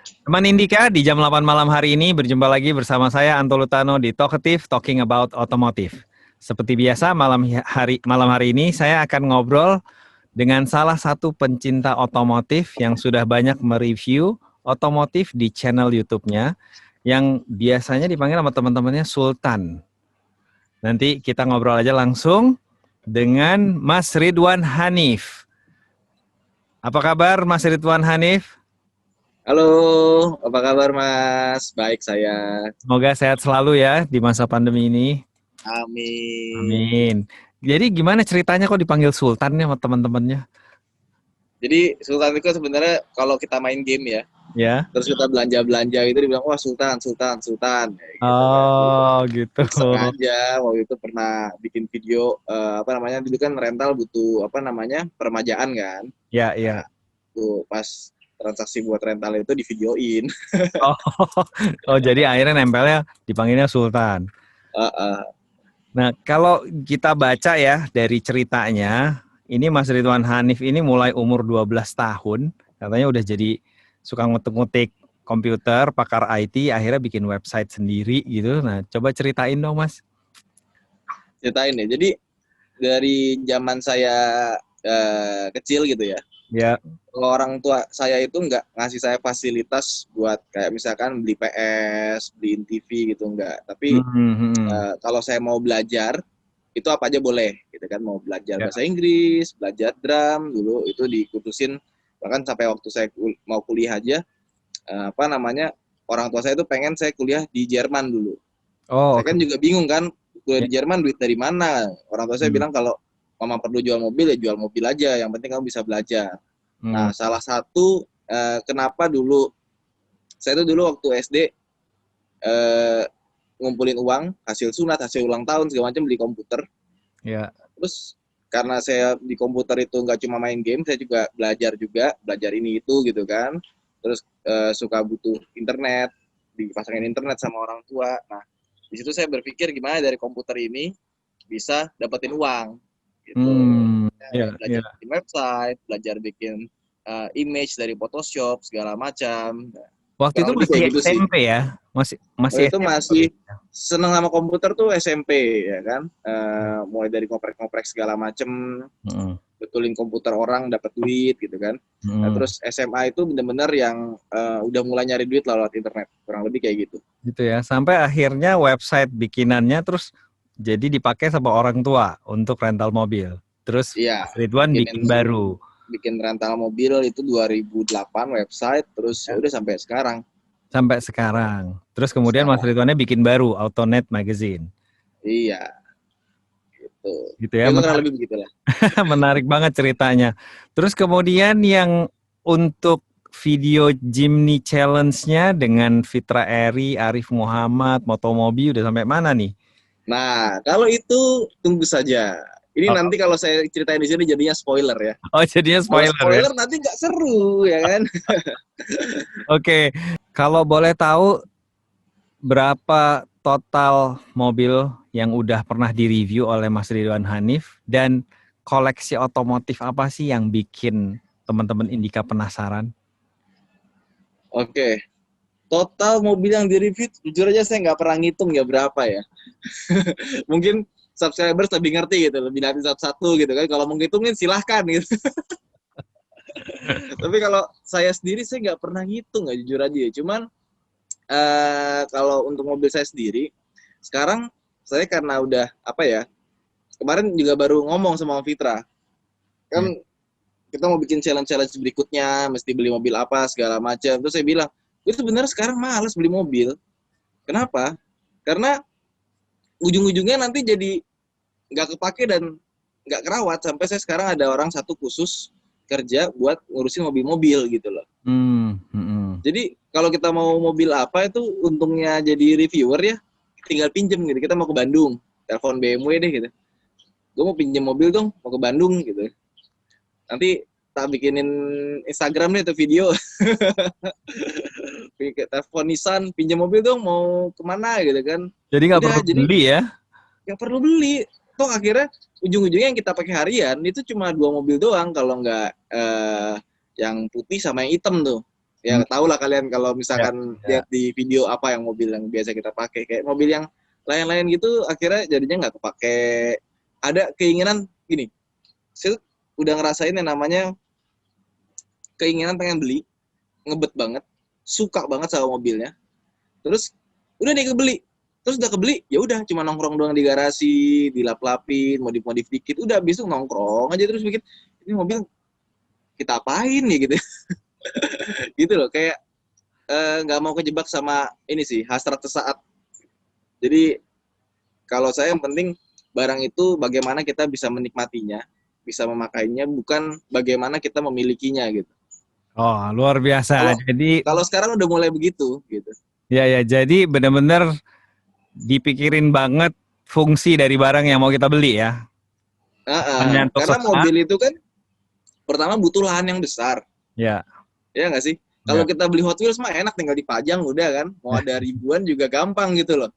Teman Indika, di jam 8 malam hari ini berjumpa lagi bersama saya Anto Lutano di Talkative Talking About Automotive. Seperti biasa malam hari ini saya akan ngobrol dengan salah satu pencinta otomotif yang sudah banyak mereview otomotif di channel YouTube-nya yang biasanya dipanggil sama teman-temannya Sultan. Nanti kita ngobrol aja langsung dengan Mas Ridwan Hanif. Apa kabar Mas Ridwan Hanif? Halo, apa kabar Mas? Baik saya. Semoga sehat selalu ya di masa pandemi ini. Amin. Amin. Jadi gimana ceritanya kok dipanggil Sultan nih sama teman-temannya? Jadi Sultan itu sebenarnya kalau kita main game ya, Ya. terus kita belanja-belanja itu dibilang wah Sultan, Sultan, Sultan, kayak gitu kan. Jadi Oh, gitu. iseng aja waktu itu pernah bikin video apa namanya dulu kan rental butuh apa namanya peremajaan kan. Ya, Nah, ya. tuh pas transaksi buat rental itu di videoin. Oh, oh jadi akhirnya nempelnya dipanggilnya Sultan. Nah, kalau kita baca ya dari ceritanya, ini Mas Ridwan Hanif ini mulai umur 12 tahun, katanya udah jadi suka ngutik-ngutik komputer, pakar IT, akhirnya bikin website sendiri gitu. Nah, coba ceritain dong, Mas. Ceritain ya. Jadi dari zaman saya kecil gitu ya. Ya. Kalau orang tua saya itu nggak ngasih saya fasilitas buat kayak misalkan beli PS, beliin TV gitu nggak. Tapi kalau saya mau belajar itu apa aja boleh gitu kan. Mau belajar Ya. bahasa Inggris, belajar drum dulu itu dikutusin bahkan sampai waktu saya mau kuliah aja apa namanya orang tua saya itu pengen saya kuliah di Jerman dulu. Oh, Saya oke. kan juga bingung kan kuliah Ya. di Jerman duit dari mana. Orang tua saya Hmm. bilang kalau mama perlu jual mobil ya jual mobil aja. Yang penting kamu bisa belajar. Hmm. Nah, salah satu kenapa dulu saya tuh dulu waktu SD ngumpulin uang, hasil sunat, hasil ulang tahun segala macam beli komputer. Ya. Terus karena saya di komputer itu nggak cuma main game, saya juga, belajar ini itu gitu kan. Terus suka butuh internet, dipasangin internet sama orang tua. Nah, di situ saya berpikir gimana dari komputer ini bisa dapetin uang gitu. Ya, Belajar ya. bikin website, belajar bikin image dari Photoshop segala macam. Nah, Waktu itu kurang lebih masih kayak gitu sih. SMP ya? Masih masih Waktu itu SMP. masih seneng sama komputer tuh SMP ya kan. Mulai dari ngoprek-ngoprek segala macem, Hmm. betulin komputer orang dapat duit gitu kan. Nah, Hmm. terus SMA itu bener-bener yang udah mulai nyari duit lewat internet. Kurang lebih kayak gitu. Gitu ya. Sampai akhirnya website bikinannya terus jadi dipakai sama orang tua untuk rental mobil. Terus Iya, Mas Ridwan bikinin bikin baru. bikin rental mobil itu 2008 website terus ya Ya. udah sampai sekarang. Sampai sekarang. Terus kemudian Mas Sekarang. Ridwannya bikin baru, Autonet Magazine. Iya, gitu. Gitu ya, Ya, itu kurang menarik. lebih begitulah. Menarik banget ceritanya. Terus kemudian yang untuk video Jimny Challenge-nya dengan Fitra Eri, Arif Muhammad, Motomobi udah sampai mana nih? Nah, kalau itu tunggu saja. Ini Oh, nanti kalau saya ceritain di sini jadinya spoiler ya. oh jadinya Kalau spoiler ya. spoiler nanti nggak seru ya kan? Oke, kalau boleh tahu berapa total mobil yang udah pernah direview oleh Mas Ridwan Hanif dan koleksi otomotif apa sih yang bikin teman-teman Indika penasaran? Oke, total mobil yang di-review jujur aja saya nggak pernah ngitung ya berapa ya. Mungkin subscribers lebih ngerti gitu, lebih nanti satu-satu gitu kan. Kalau mau ngitungin silahkan gitu. Tapi kalau saya sendiri saya nggak pernah ngitung ya jujur aja ya. Cuman kalau untuk mobil saya sendiri, sekarang saya karena udah apa ya, kemarin juga baru ngomong sama Om Fitra, kan Ya. kita mau bikin challenge-challenge berikutnya, mesti beli mobil apa segala macam. Terus saya bilang, gue sebenarnya sekarang malas beli mobil. Kenapa? Karena ujung-ujungnya nanti jadi nggak kepake dan nggak kerawat. Sampai saya sekarang ada orang satu khusus kerja buat ngurusin mobil-mobil gitu loh. Hmm, hmm. Jadi kalau kita mau mobil apa itu untungnya jadi reviewer ya, tinggal pinjem gitu. Kita mau ke Bandung, telepon BMW deh gitu. Gue mau pinjem mobil dong, mau ke Bandung gitu. Nanti tak bikinin Instagram deh tuh video. Telepon Nissan, pinjem mobil dong, mau kemana gitu kan. Jadi nggak Udah, perlu jadi beli ya? nggak perlu beli. Toh akhirnya ujung-ujungnya yang kita pakai harian itu cuma 2 mobil doang kalau nggak yang putih sama yang hitam tuh. Ya tau lah kalian kalau Ya, misalkan ya. lihat di video apa yang mobil yang biasa kita pakai. Kayak mobil yang lain-lain gitu akhirnya jadinya nggak kepake. Ada keinginan gini, saya udah ngerasain yang namanya keinginan pengen beli, ngebet banget, suka banget sama mobilnya. Terus udah nih kebeli. Terus udah kebeli, ya udah cuma nongkrong doang di garasi, dilap-lapin, modif-modif dikit. Udah habis itu nongkrong aja terus mikir, ini mobil kita apain nih gitu. Gitu loh, kayak nggak mau kejebak sama ini sih, hasrat sesaat. Jadi kalau saya yang penting barang itu bagaimana kita bisa menikmatinya, bisa memakainya, bukan bagaimana kita memilikinya gitu. Oh, luar biasa. Kalau Jadi, kalau sekarang udah mulai begitu gitu. ya, jadi benar-benar dipikirin banget fungsi dari barang yang mau kita beli ya. Hanya untuk Karena sesaat, mobil itu kan pertama butuh lahan yang besar, ya, ya nggak sih? Kalau ya, kita beli Hot Wheels mah enak tinggal dipajang udah kan, mau ada ribuan juga gampang gitu loh.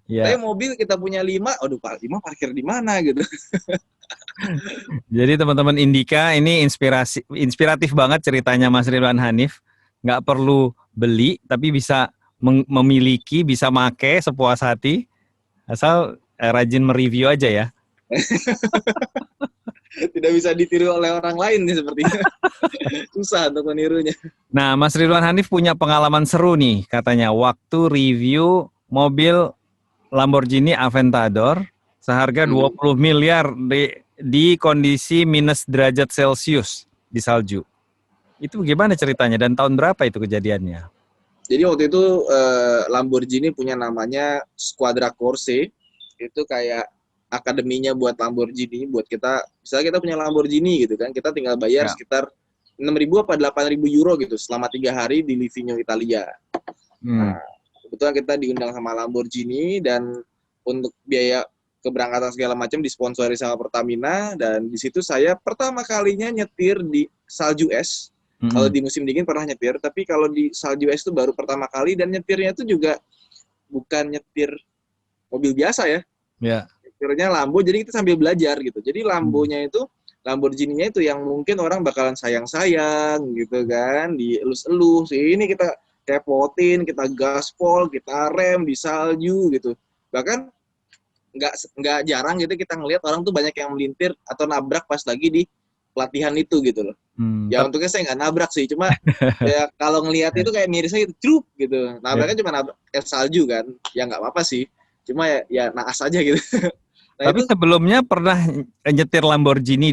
Tapi ya. mobil kita punya 5, aduh Pak, 5 parkir di mana gitu. Jadi teman-teman Indika ini inspiratif banget ceritanya Mas Ridwan Hanif. Nggak perlu beli, tapi bisa memiliki, bisa make sepuas hati, asal rajin mereview aja ya. Tidak bisa ditiru oleh orang lain nih sepertinya. Susah untuk menirunya. Nah, Mas Ridwan Hanif punya pengalaman seru nih, katanya waktu review mobil Lamborghini Aventador seharga 20 miliar di kondisi minus derajat Celcius di salju. Itu gimana ceritanya dan tahun berapa itu kejadiannya? Jadi waktu itu Lamborghini punya namanya Squadra Corse. Itu kayak akademinya buat Lamborghini, buat kita. Misalnya kita punya Lamborghini gitu kan, kita tinggal bayar Ya. sekitar 6.000 apa 8.000 euro gitu selama 3 hari di Livigno, Italia. Nah, kebetulan kita diundang sama Lamborghini dan untuk biaya keberangkatan segala macam disponsori sama Pertamina, dan di situ saya pertama kalinya nyetir di salju es. Kalau di musim dingin pernah nyetir, tapi kalau di salju es itu baru pertama kali, dan nyetirnya itu juga bukan nyetir mobil biasa ya. Ya. Nyetirnya Lambo, jadi kita sambil belajar gitu. Jadi Lambonya itu, Lamborghini-nya itu yang mungkin orang bakalan sayang-sayang gitu kan, dielus-elus. Ini kita repotin, kita gaspol, kita rem di salju gitu. Bahkan nggak jarang gitu kita ngelihat orang tuh banyak yang melintir atau nabrak pas lagi di pelatihan itu gitu loh. Ya untungnya saya nggak nabrak sih, cuma ya kalau ngelihat itu kayak mirisnya gitu, trup gitu. Nabraknya cuma nabrak es salju kan, ya nggak apa-apa sih. Cuma ya naas aja gitu. Nah Tapi itu sebelumnya pernah nyetir Lamborghini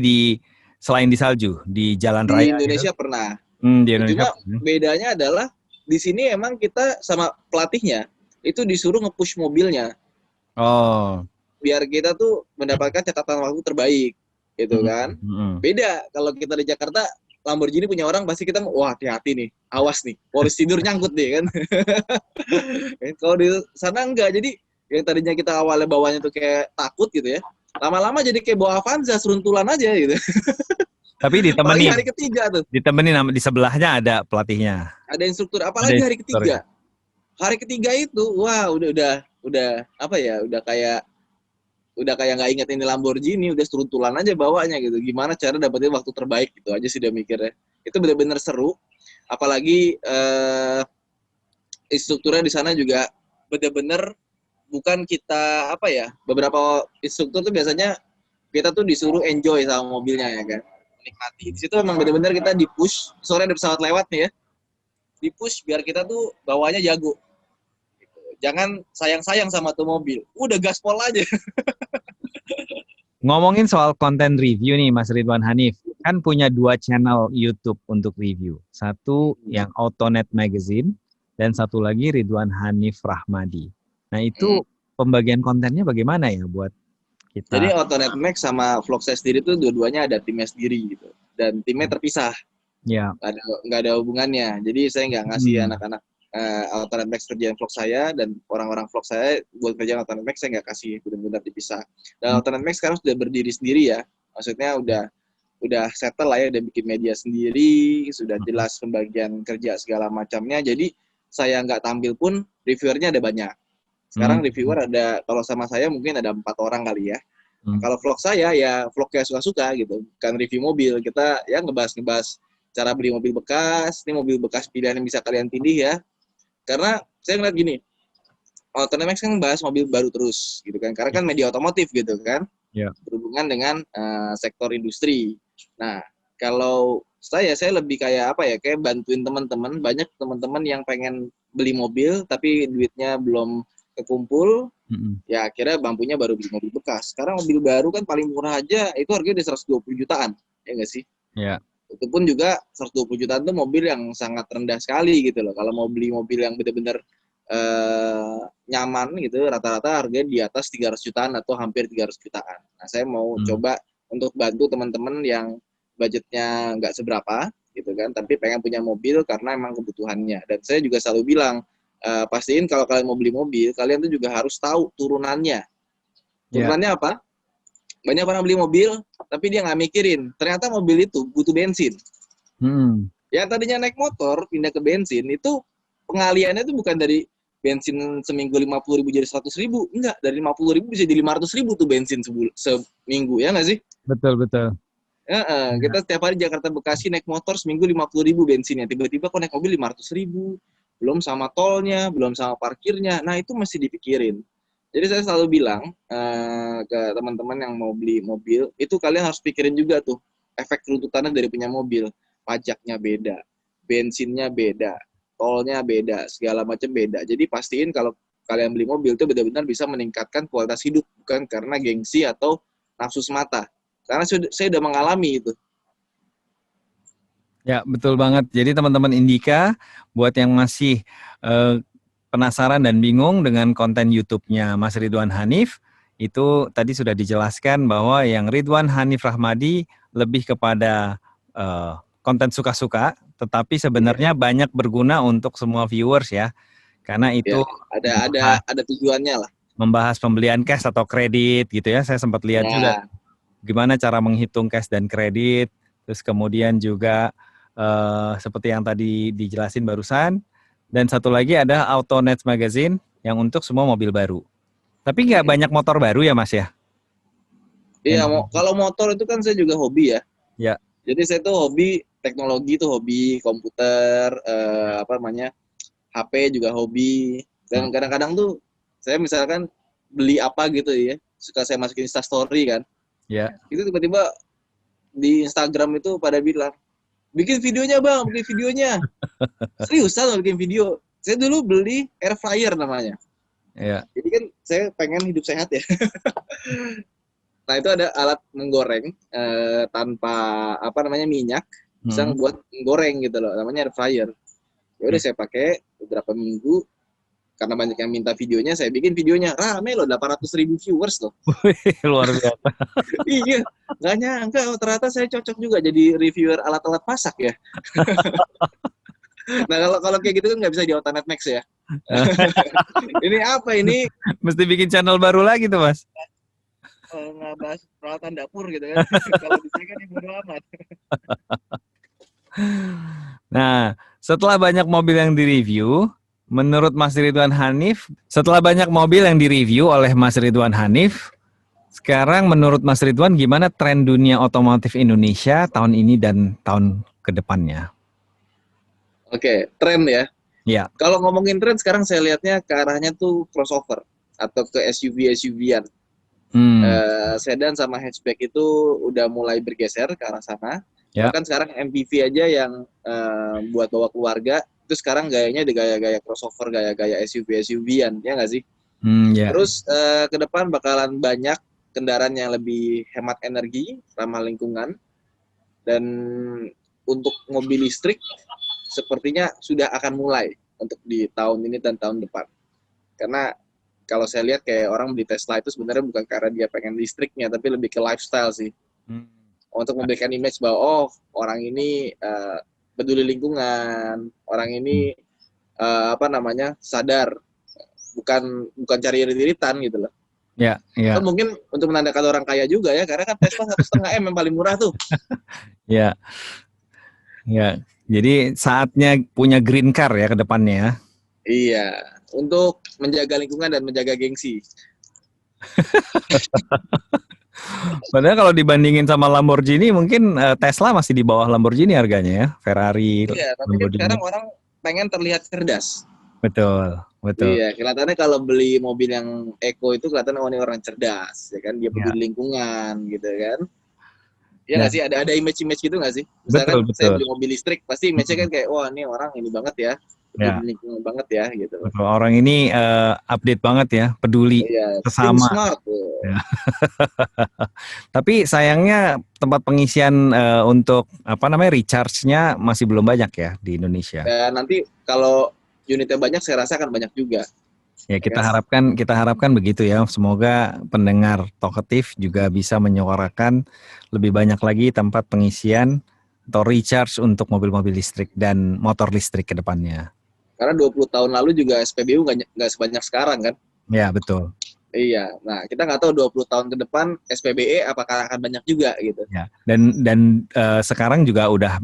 selain di salju, di jalan di raya Indonesia gitu? pernah. Di Indonesia Cuma pernah. bedanya adalah di sini emang kita sama pelatihnya itu disuruh nge-push mobilnya Oh. biar kita tuh mendapatkan catatan waktu terbaik gitu kan. Beda kalau kita di Jakarta, Lamborghini punya orang pasti kita wah hati-hati nih, awas nih, polisi tidur nyangkut deh kan. Kalau di sana enggak, jadi yang tadinya kita awalnya bawanya tuh kayak takut gitu ya, lama-lama jadi kayak bawa Avanza seruntulan aja gitu. Tapi Apalagi hari ketiga tuh. ditemenin di sebelahnya ada pelatihnya. Ada instruktur, Ada apalagi hari instruktur ya. ketiga. Hari ketiga itu, wah udah apa ya, udah kayak nggak inget ini Lamborghini, udah seruntulan aja bawanya gitu. Gimana cara dapetin waktu terbaik gitu aja sih dia mikirnya. Itu benar-benar seru. Apalagi instrukturnya di sana juga benar-benar bukan kita apa ya. Beberapa instruktur tuh biasanya kita tuh disuruh enjoy sama mobilnya ya kan. Menikmati. Di situ memang benar-benar kita di-push. Sore ada pesawat lewat nih ya. Di-push biar kita tuh bawanya jago. Jangan sayang-sayang sama tuh mobil. Udah gaspol aja. Ngomongin soal konten review nih Mas Ridwan Hanif, kan punya 2 channel YouTube untuk review. Satu yang Autonet Magazine dan satu lagi Ridwan Hanif Rahmadi. Nah itu pembagian kontennya bagaimana ya buat kita? Jadi Autonet Max sama vlog saya sendiri tuh dua-duanya ada timnya sendiri gitu. Dan timnya terpisah. Ya. Nggak ada hubungannya. Jadi saya nggak ngasih anak-anak Autonet Max kerjaan vlog saya, dan orang-orang vlog saya buat kerjaan Autonet Max saya nggak kasih, benar-benar dipisah. Dan Autonet Max sekarang sudah berdiri sendiri ya, maksudnya udah settle lah ya, udah bikin media sendiri, sudah jelas pembagian kerja segala macamnya. Jadi saya nggak tampil pun reviewernya ada banyak. Sekarang reviewer ada, kalau sama saya mungkin ada 4 orang kali ya. Kalau vlog saya ya vlog kayak suka-suka gitu, bukan review mobil. Kita ya ngebahas cara beli mobil bekas. Ini mobil bekas pilihan yang bisa kalian pilih ya. Karena saya ngeliat gini, Autonemex kan bahas mobil baru terus gitu kan. Karena kan media otomotif gitu kan. Ya. Berhubungan dengan sektor industri. Nah, kalau saya lebih kayak apa ya? Kayak bantuin teman-teman, banyak teman-teman yang pengen beli mobil tapi duitnya belum kekumpul. Ya akhirnya bampunya baru beli mobil bekas. Sekarang mobil baru kan paling murah aja itu harganya udah 120 jutaan. Ya nggak sih? Ya. Itu pun juga 120 jutaan itu mobil yang sangat rendah sekali gitu loh. Kalau mau beli mobil yang benar-benar nyaman gitu, rata-rata harganya di atas 300 jutaan atau hampir 300 jutaan. Nah, saya mau coba untuk bantu teman-teman yang budgetnya nggak seberapa gitu kan, tapi pengen punya mobil karena emang kebutuhannya. Dan saya juga selalu bilang, pastiin kalau kalian mau beli mobil, kalian tuh juga harus tahu turunannya. Turunannya apa? Banyak orang beli mobil, tapi dia nggak mikirin. Ternyata mobil itu butuh bensin. Ya tadinya naik motor, pindah ke bensin, itu pengaliannya itu bukan dari bensin seminggu 50.000 jadi 100.000. Enggak, dari 50.000 bisa jadi 500.000 tuh bensin seminggu, ya nggak sih? Betul. Kita setiap hari Jakarta Bekasi naik motor seminggu 50.000 bensinnya. Tiba-tiba kok naik mobil 500.000. Belum sama tolnya, belum sama parkirnya. Nah itu mesti dipikirin. Jadi saya selalu bilang ke teman-teman yang mau beli mobil, itu kalian harus pikirin juga tuh efek runtutannya dari punya mobil. Pajaknya beda, bensinnya beda, tolnya beda, segala macam beda. Jadi pastiin kalau kalian beli mobil itu benar-benar bisa meningkatkan kualitas hidup, bukan karena gengsi atau nafsu semata. Karena saya udah mengalami itu. Ya, betul banget. Jadi teman-teman Indika, buat yang masih penasaran dan bingung dengan konten YouTube-nya Mas Ridwan Hanif, itu tadi sudah dijelaskan bahwa yang Ridwan Hanif Rahmadi lebih kepada konten suka-suka, tetapi sebenarnya banyak berguna untuk semua viewers ya. Karena itu ada tujuannya lah. Membahas pembelian cash atau kredit gitu ya. Saya sempat lihat juga gimana cara menghitung cash dan kredit. Terus kemudian juga seperti yang tadi dijelasin barusan. Dan satu lagi ada AutoNet Magazine yang untuk semua mobil baru. Tapi nggak banyak motor baru ya Mas ya? Iya, kalau motor itu kan saya juga hobi ya. Ya. Jadi saya tuh hobi teknologi, tuh hobi komputer, HP juga hobi. Dan kadang-kadang tuh saya misalkan beli apa gitu ya, suka saya masukin Instastory kan. Ya. Itu tiba-tiba di Instagram itu pada bilang, bikin videonya bang, bikin videonya. Seriusan bikin video. Saya dulu beli air fryer namanya. Ya. Jadi kan saya pengen hidup sehat ya. Nah itu ada alat menggoreng tanpa minyak, bisa buat menggoreng gitu loh, namanya air fryer. Ya udah saya pakai beberapa minggu, karena banyak yang minta videonya, saya bikin videonya, rame loh, 800.000 viewers loh. Luar biasa. Iya, nggak nyangka ternyata saya cocok juga jadi reviewer alat-alat masak ya. Nah kalau kayak gitu kan nggak bisa di Autonet Max ya. Ini apa ini? Mesti bikin channel baru lagi tuh Mas. Nggak bahas peralatan dapur gitu kan. Kalau bisa kan yang bodo amat. Nah, setelah banyak mobil yang direview, menurut Mas Ridwan Hanif, setelah banyak mobil yang direview oleh Mas Ridwan Hanif, sekarang menurut Mas Ridwan gimana tren dunia otomotif Indonesia tahun ini dan tahun ke depannya? Oke, tren ya. Ya. Kalau ngomongin tren sekarang saya lihatnya ke arahnya tuh crossover atau ke SUV-SUV-an. Sedan sama hatchback itu udah mulai bergeser ke arah sana. Ya. Bahkan sekarang MPV aja yang buat bawa keluarga itu sekarang gayanya di gaya-gaya crossover, gaya-gaya SUV-SUV-an, ya nggak sih? Ya. Terus ke depan bakalan banyak kendaraan yang lebih hemat energi, ramah lingkungan, dan untuk mobil listrik sepertinya sudah akan mulai untuk di tahun ini dan tahun depan. Karena kalau saya lihat kayak orang beli Tesla itu sebenarnya bukan karena dia pengen listriknya, tapi lebih ke lifestyle sih. Untuk memberikan image bahwa orang ini peduli lingkungan, orang ini sadar, bukan cari irit-iritan gitu loh. Ya. Atau mungkin untuk menandakan orang kaya juga ya, karena kan Tesla 1,5 M yang paling murah tuh. Ya. Jadi saatnya punya green car ya ke depannya ya. Iya, untuk menjaga lingkungan dan menjaga gengsi. Padahal kalau dibandingin sama Lamborghini mungkin Tesla masih di bawah Lamborghini harganya ya. Ferrari, Iya, tapi kan Lamborghini. sekarang orang pengen terlihat cerdas. Betul, betul. Iya, kelihatannya kalau beli mobil yang eco itu kelihatan oh ini orang cerdas, ya kan? Dia Ya, peduli lingkungan, gitu kan? Iya nggak dan sih? Ada image-image gitu nggak sih? Misalkan betul, saya betul. beli mobil listrik, pasti image-nya Mm, kan kayak, wah ini orang ini banget ya, ya, peduli lingkungan banget ya, gitu. betul. Orang ini update banget ya, peduli Iya, think sesama. smart. Ya. Tapi sayangnya tempat pengisian untuk apa namanya recharge-nya masih belum banyak ya di Indonesia. Dan nanti kalau unitnya banyak, saya rasa akan banyak juga, Ya ya kan? kita harapkan begitu ya. Semoga pendengar Talkative juga bisa menyuarakan lebih banyak lagi tempat pengisian atau recharge untuk mobil-mobil listrik dan motor listrik ke depannya. Karena 20 tahun lalu juga SPBU nggak sebanyak sekarang kan? Ya, betul. Iya, nah kita nggak tahu 20 tahun ke depan SPBE apakah akan banyak juga gitu. Ya. Dan sekarang juga udah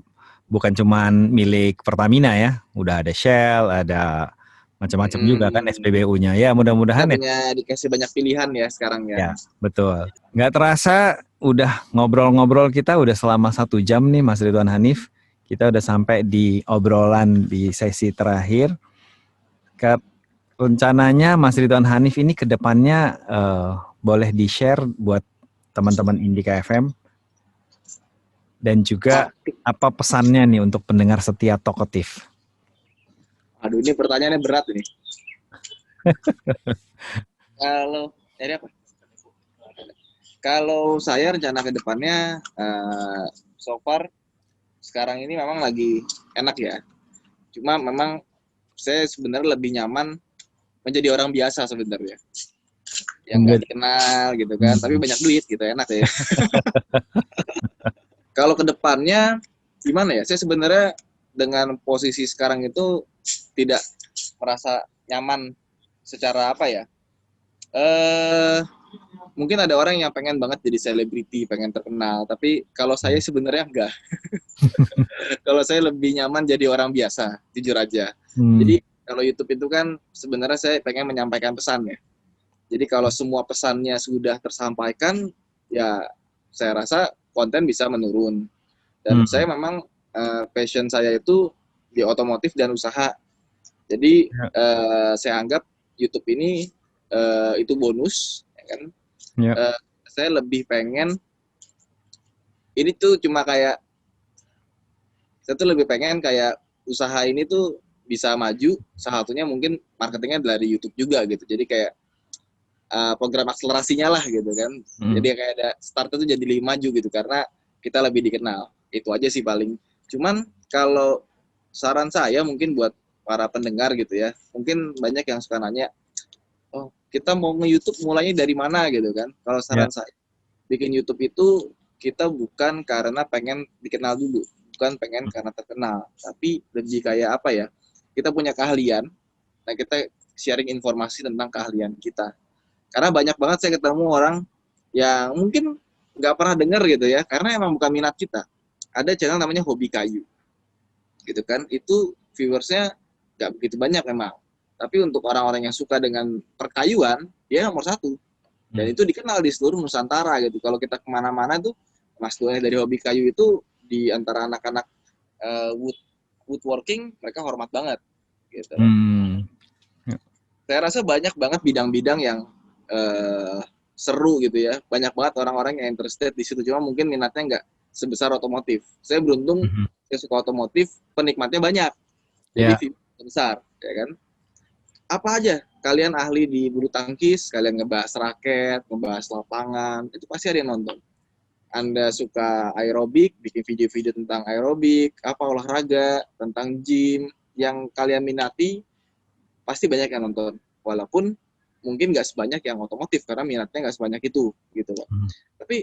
bukan cuman milik Pertamina ya, udah ada Shell, ada macam-macam juga kan Hmm, SPBU-nya. Ya, kita mudah-mudahan ya. punya dikasih banyak pilihan ya sekarang ya. Ya, betul. Nggak terasa udah ngobrol-ngobrol kita udah selama 1 jam nih Mas Ridwan Hanif. Kita udah sampai di obrolan di sesi terakhir. Rencananya Mas Ridwan Hanif ini ke depannya boleh di-share buat teman-teman Indika FM dan juga apa pesannya nih untuk pendengar setia Talkative. Aduh, ini pertanyaannya berat ini. Kalau dari apa? Kalau saya rencana ke depannya, so far sekarang ini memang lagi enak ya. Cuma memang saya sebenarnya lebih nyaman menjadi orang biasa sebenarnya, yang nggak Menjadi- dikenal gitu kan, tapi Hmm. banyak duit gitu, enak ya. Kalau ke depannya gimana ya? Saya sebenarnya dengan posisi sekarang itu tidak merasa nyaman secara apa ya? Mungkin ada orang yang pengen banget jadi selebriti, pengen terkenal, tapi kalau saya sebenarnya enggak. Kalau saya lebih nyaman jadi orang biasa, jujur aja. Hmm. Jadi kalau YouTube itu kan sebenarnya saya pengen menyampaikan pesan ya. Jadi kalau semua pesannya sudah tersampaikan, ya saya rasa konten bisa menurun. Dan Hmm. saya memang passion saya itu di otomotif dan usaha. Jadi Ya. saya anggap YouTube ini itu bonus, ya kan? Ya. Saya lebih pengen ini tuh cuma kayak saya tuh lebih pengen kayak usaha ini tuh bisa maju. Salah satunya mungkin marketingnya dari YouTube juga gitu. Jadi kayak program akselerasinya lah gitu kan. Hmm. Jadi kayak ada startnya tuh jadi lebih maju gitu karena kita lebih dikenal. Itu aja sih paling. Cuman kalau saran saya mungkin buat para pendengar gitu ya, mungkin banyak yang suka nanya, oh kita mau nge-YouTube mulainya dari mana gitu kan. Kalau Ya. saran saya, bikin YouTube itu kita bukan karena pengen dikenal dulu, bukan pengen karena terkenal, tapi lebih kayak apa ya, kita punya keahlian, nah kita sharing informasi tentang keahlian kita. Karena banyak banget saya ketemu orang yang mungkin nggak pernah dengar gitu ya, karena emang bukan minat kita. Ada channel namanya Hobi Kayu, gitu kan, itu viewersnya nggak begitu banyak memang. Tapi untuk orang-orang yang suka dengan perkayuan, dia nomor satu. Dan Hmm. itu dikenal di seluruh Nusantara gitu. Kalau kita kemana-mana tuh, Mas Tuanya dari Hobi Kayu itu di antara anak-anak woodworking, mereka hormat banget gitu. Hmm. Saya rasa banyak banget bidang-bidang yang seru gitu ya. Banyak banget orang-orang yang interested di situ. Cuma mungkin minatnya nggak sebesar otomotif. Saya beruntung, Mhm. saya suka otomotif, penikmatnya banyak. Jadi Ya. view besar, ya kan? Apa aja kalian ahli di bulu tangkis, kalian ngebahas raket, ngebahas lapangan, itu pasti ada yang nonton. Anda suka aerobik, bikin video-video tentang aerobik, apa olahraga, tentang gym, yang kalian minati, pasti banyak yang nonton. Walaupun mungkin nggak sebanyak yang otomotif, karena minatnya nggak sebanyak itu, gitu loh. Hmm. Tapi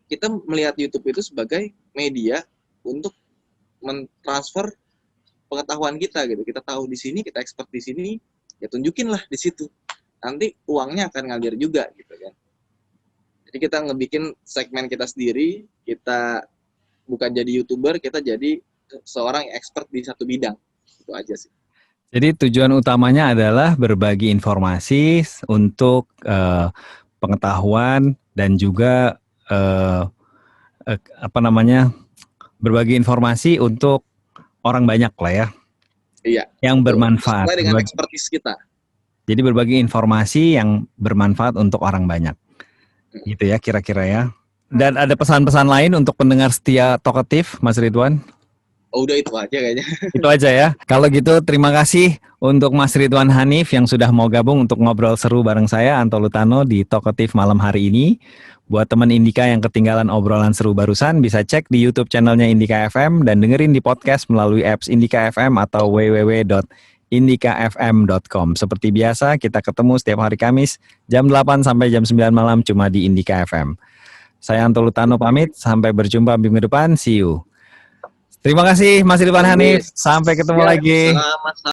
kita melihat YouTube itu sebagai media untuk mentransfer pengetahuan kita gitu. Kita tahu di sini, kita expert di sini, ya tunjukin lah di situ. Nanti uangnya akan ngalir juga gitu kan. Jadi kita ngebikin segmen kita sendiri, kita bukan jadi YouTuber, kita jadi seorang yang expert di satu bidang. Itu aja sih. Jadi tujuan utamanya adalah berbagi informasi untuk pengetahuan dan juga berbagi informasi untuk orang banyak lah ya. Iya. Yang bermanfaat. Sesuai dengan ekspertis kita. Jadi berbagi informasi yang bermanfaat untuk orang banyak. Gitu ya kira-kira ya. Dan ada pesan-pesan lain untuk pendengar setia Talkative, Mas Ridwan? Oh, udah itu aja kayaknya. Itu aja ya. Kalau gitu terima kasih untuk Mas Ridwan Hanif yang sudah mau gabung untuk ngobrol seru bareng saya, Anto Lutano, di Talkative malam hari ini. Buat teman Indika yang ketinggalan obrolan seru barusan, bisa cek di YouTube channelnya Indika FM dan dengerin di podcast melalui apps Indika FM atau www.indikafm.com. Seperti biasa, kita ketemu setiap hari Kamis jam 8 sampai jam 9 malam cuma di Indika FM. Saya Anto Lutano pamit, sampai berjumpa minggu depan, see you. Terima kasih Mas Ridwan Hanif, sampai ketemu lagi. Selamat